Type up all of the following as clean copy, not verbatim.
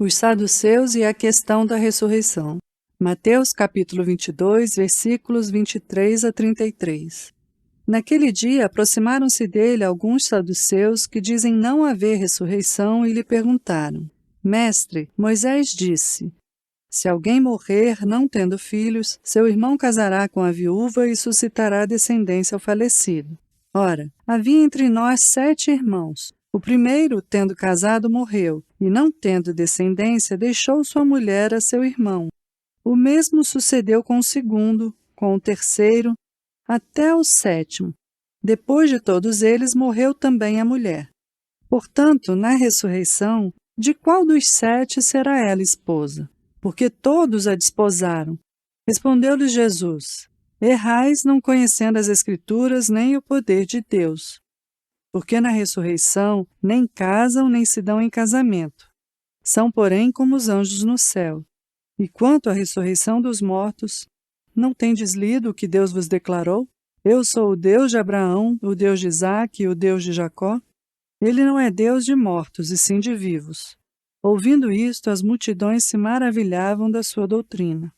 Os saduceus e a questão da ressurreição. Mateus capítulo 22, versículos 23 a 33. Naquele dia aproximaram-se dele alguns saduceus que dizem não haver ressurreição e lhe perguntaram: Mestre, Moisés disse, se alguém morrer não tendo filhos, seu irmão casará com a viúva e suscitará descendência ao falecido. Ora, havia entre nós 7 irmãos. O primeiro, tendo casado, morreu, e não tendo descendência, deixou sua mulher a seu irmão. O mesmo sucedeu com o segundo, com o terceiro, até o 7º. Depois de todos eles, morreu também a mulher. Portanto, na ressurreição, de qual dos 7 será ela esposa? Porque todos a desposaram. Respondeu-lhes Jesus: Errais não conhecendo as Escrituras nem o poder de Deus. Porque na ressurreição nem casam nem se dão em casamento. São, porém, como os anjos no céu. E quanto à ressurreição dos mortos, não tendes lido o que Deus vos declarou? Eu sou o Deus de Abraão, o Deus de Isaque e o Deus de Jacó? Ele não é Deus de mortos, e sim de vivos. Ouvindo isto, as multidões se maravilhavam da sua doutrina.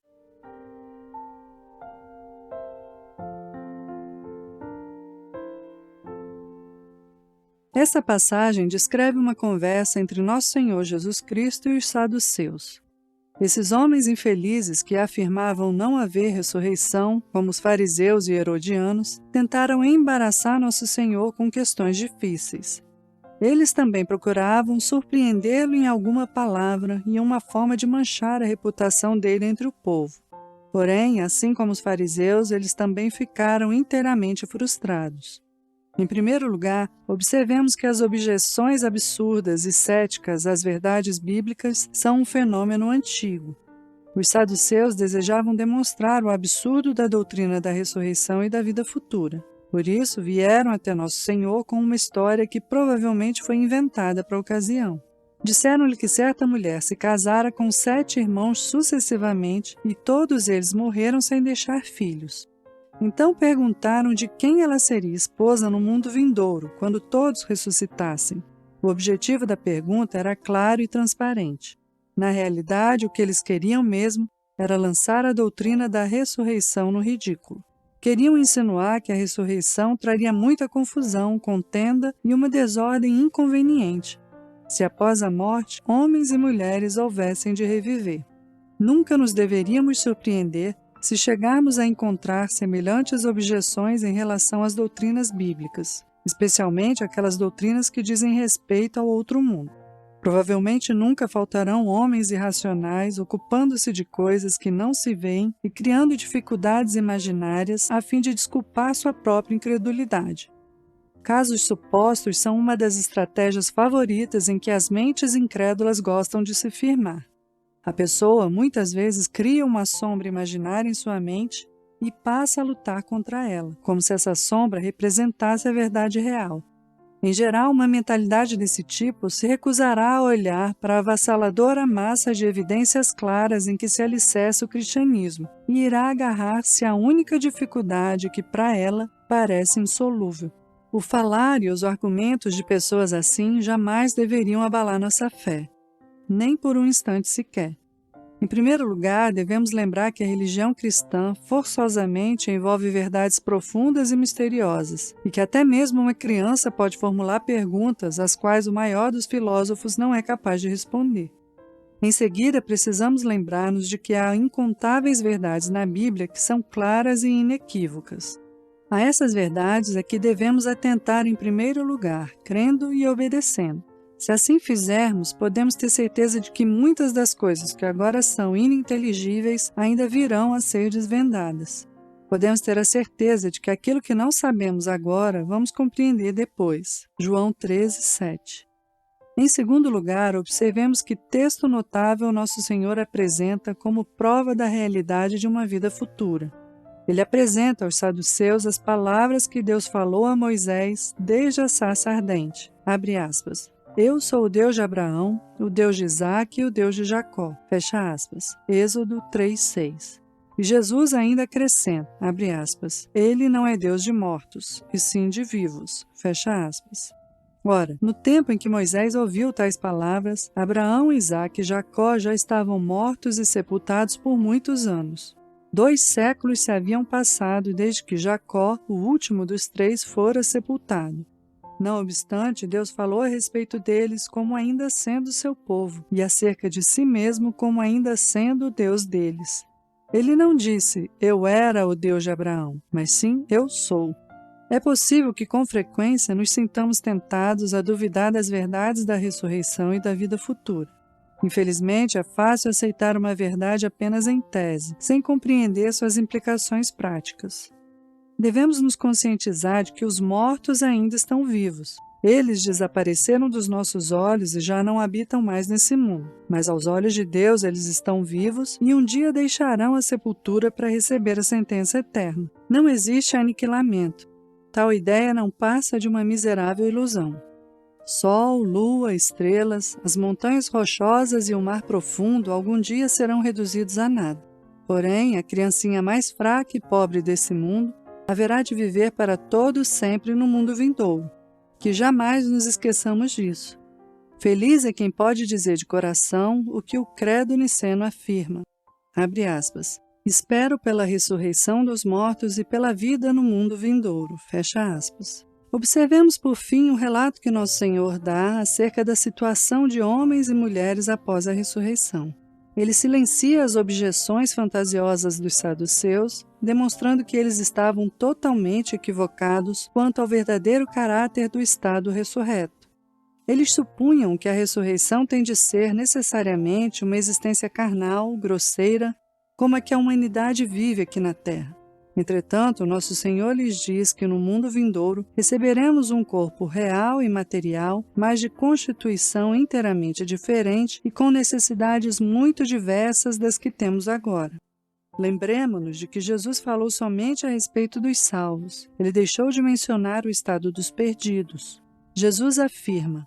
Essa passagem descreve uma conversa entre Nosso Senhor Jesus Cristo e os saduceus. Esses homens infelizes que afirmavam não haver ressurreição, como os fariseus e herodianos, tentaram embaraçar Nosso Senhor com questões difíceis. Eles também procuravam surpreendê-lo em alguma palavra e em uma forma de manchar a reputação dele entre o povo. Porém, assim como os fariseus, eles também ficaram inteiramente frustrados. Em primeiro lugar, observemos que as objeções absurdas e céticas às verdades bíblicas são um fenômeno antigo. Os saduceus desejavam demonstrar o absurdo da doutrina da ressurreição e da vida futura. Por isso, vieram até Nosso Senhor com uma história que provavelmente foi inventada para a ocasião. Disseram-lhe que certa mulher se casara com 7 irmãos sucessivamente e todos eles morreram sem deixar filhos. Então perguntaram de quem ela seria esposa no mundo vindouro, quando todos ressuscitassem. O objetivo da pergunta era claro e transparente. Na realidade, o que eles queriam mesmo era lançar a doutrina da ressurreição no ridículo. Queriam insinuar que a ressurreição traria muita confusão, contenda e uma desordem inconveniente, se após a morte, homens e mulheres houvessem de reviver. Nunca nos deveríamos surpreender se chegarmos a encontrar semelhantes objeções em relação às doutrinas bíblicas, especialmente aquelas doutrinas que dizem respeito ao outro mundo. Provavelmente nunca faltarão homens irracionais ocupando-se de coisas que não se veem e criando dificuldades imaginárias a fim de desculpar sua própria incredulidade. Casos supostos são uma das estratégias favoritas em que as mentes incrédulas gostam de se firmar. A pessoa, muitas vezes, cria uma sombra imaginária em sua mente e passa a lutar contra ela, como se essa sombra representasse a verdade real. Em geral, uma mentalidade desse tipo se recusará a olhar para a avassaladora massa de evidências claras em que se alicerça o cristianismo e irá agarrar-se à única dificuldade que, para ela, parece insolúvel. O falar e os argumentos de pessoas assim jamais deveriam abalar nossa fé. Nem por um instante sequer. Em primeiro lugar, devemos lembrar que a religião cristã forçosamente envolve verdades profundas e misteriosas, e que até mesmo uma criança pode formular perguntas às quais o maior dos filósofos não é capaz de responder. Em seguida, precisamos lembrar-nos de que há incontáveis verdades na Bíblia que são claras e inequívocas. A essas verdades é que devemos atentar em primeiro lugar, crendo e obedecendo. Se assim fizermos, podemos ter certeza de que muitas das coisas que agora são ininteligíveis ainda virão a ser desvendadas. Podemos ter a certeza de que aquilo que não sabemos agora, vamos compreender depois. João 13:7. Em segundo lugar, observemos que texto notável Nosso Senhor apresenta como prova da realidade de uma vida futura. Ele apresenta aos saduceus as palavras que Deus falou a Moisés desde a sarça ardente. Abre aspas. Eu sou o Deus de Abraão, o Deus de Isaque e o Deus de Jacó. Fecha aspas. Êxodo 3:6. E Jesus ainda acrescenta, abre aspas, Ele não é Deus de mortos, e sim de vivos. Fecha aspas. Ora, no tempo em que Moisés ouviu tais palavras, Abraão, Isaque e Jacó já estavam mortos e sepultados por muitos anos. 2 séculos se haviam passado desde que Jacó, o último dos 3, fora sepultado. Não obstante, Deus falou a respeito deles como ainda sendo seu povo, e acerca de si mesmo como ainda sendo o Deus deles. Ele não disse, eu era o Deus de Abraão, mas sim, eu sou. É possível que com frequência nos sintamos tentados a duvidar das verdades da ressurreição e da vida futura. Infelizmente, é fácil aceitar uma verdade apenas em tese, sem compreender suas implicações práticas. Devemos nos conscientizar de que os mortos ainda estão vivos. Eles desapareceram dos nossos olhos e já não habitam mais nesse mundo. Mas aos olhos de Deus eles estão vivos e um dia deixarão a sepultura para receber a sentença eterna. Não existe aniquilamento. Tal ideia não passa de uma miserável ilusão. Sol, lua, estrelas, as montanhas rochosas e o mar profundo algum dia serão reduzidos a nada. Porém, a criancinha mais fraca e pobre desse mundo haverá de viver para todo sempre no mundo vindouro. Que jamais nos esqueçamos disso. Feliz é quem pode dizer de coração o que o credo niceno afirma. Abre aspas. Espero pela ressurreição dos mortos e pela vida no mundo vindouro. Fecha aspas. Observemos por fim o relato que Nosso Senhor dá acerca da situação de homens e mulheres após a ressurreição. Ele silencia as objeções fantasiosas dos saduceus, demonstrando que eles estavam totalmente equivocados quanto ao verdadeiro caráter do estado ressurreto. Eles supunham que a ressurreição tem de ser necessariamente uma existência carnal, grosseira, como a que a humanidade vive aqui na Terra. Entretanto, Nosso Senhor lhes diz que no mundo vindouro receberemos um corpo real e material, mas de constituição inteiramente diferente e com necessidades muito diversas das que temos agora. Lembremo-nos de que Jesus falou somente a respeito dos salvos. Ele deixou de mencionar o estado dos perdidos. Jesus afirma,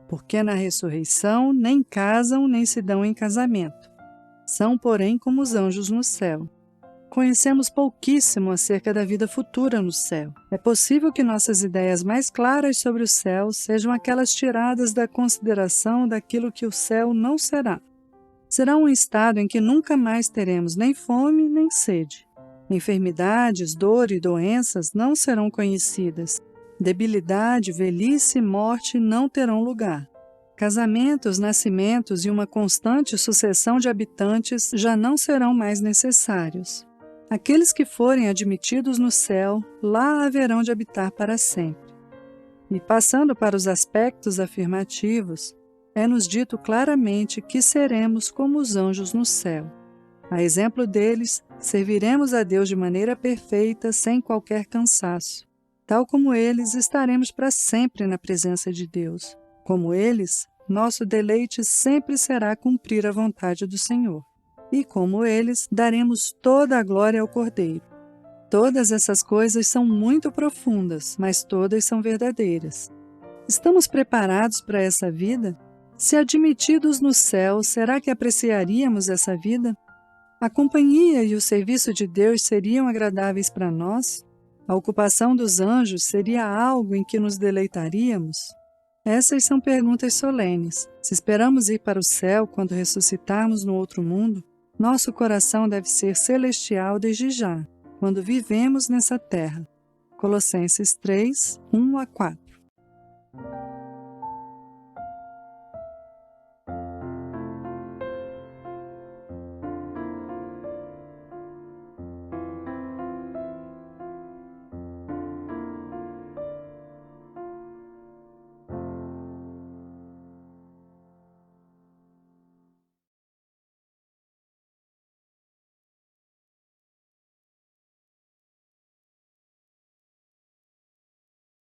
porque na ressurreição nem casam nem se dão em casamento. São, porém, como os anjos no céu. Conhecemos pouquíssimo acerca da vida futura no céu. É possível que nossas ideias mais claras sobre o céu sejam aquelas tiradas da consideração daquilo que o céu não será. Será um estado em que nunca mais teremos nem fome nem sede. Enfermidades, dor e doenças não serão conhecidas. Debilidade, velhice e morte não terão lugar. Casamentos, nascimentos e uma constante sucessão de habitantes já não serão mais necessários. Aqueles que forem admitidos no céu, lá haverão de habitar para sempre. E passando para os aspectos afirmativos, é-nos dito claramente que seremos como os anjos no céu. A exemplo deles, serviremos a Deus de maneira perfeita, sem qualquer cansaço. Tal como eles, estaremos para sempre na presença de Deus. Como eles, nosso deleite sempre será cumprir a vontade do Senhor. E como eles, daremos toda a glória ao Cordeiro. Todas essas coisas são muito profundas, mas todas são verdadeiras. Estamos preparados para essa vida? Se admitidos no céu, será que apreciaríamos essa vida? A companhia e o serviço de Deus seriam agradáveis para nós? A ocupação dos anjos seria algo em que nos deleitaríamos? Essas são perguntas solenes. Se esperamos ir para o céu quando ressuscitarmos no outro mundo, nosso coração deve ser celestial desde já, quando vivemos nessa terra. Colossenses 3, 1 a 4.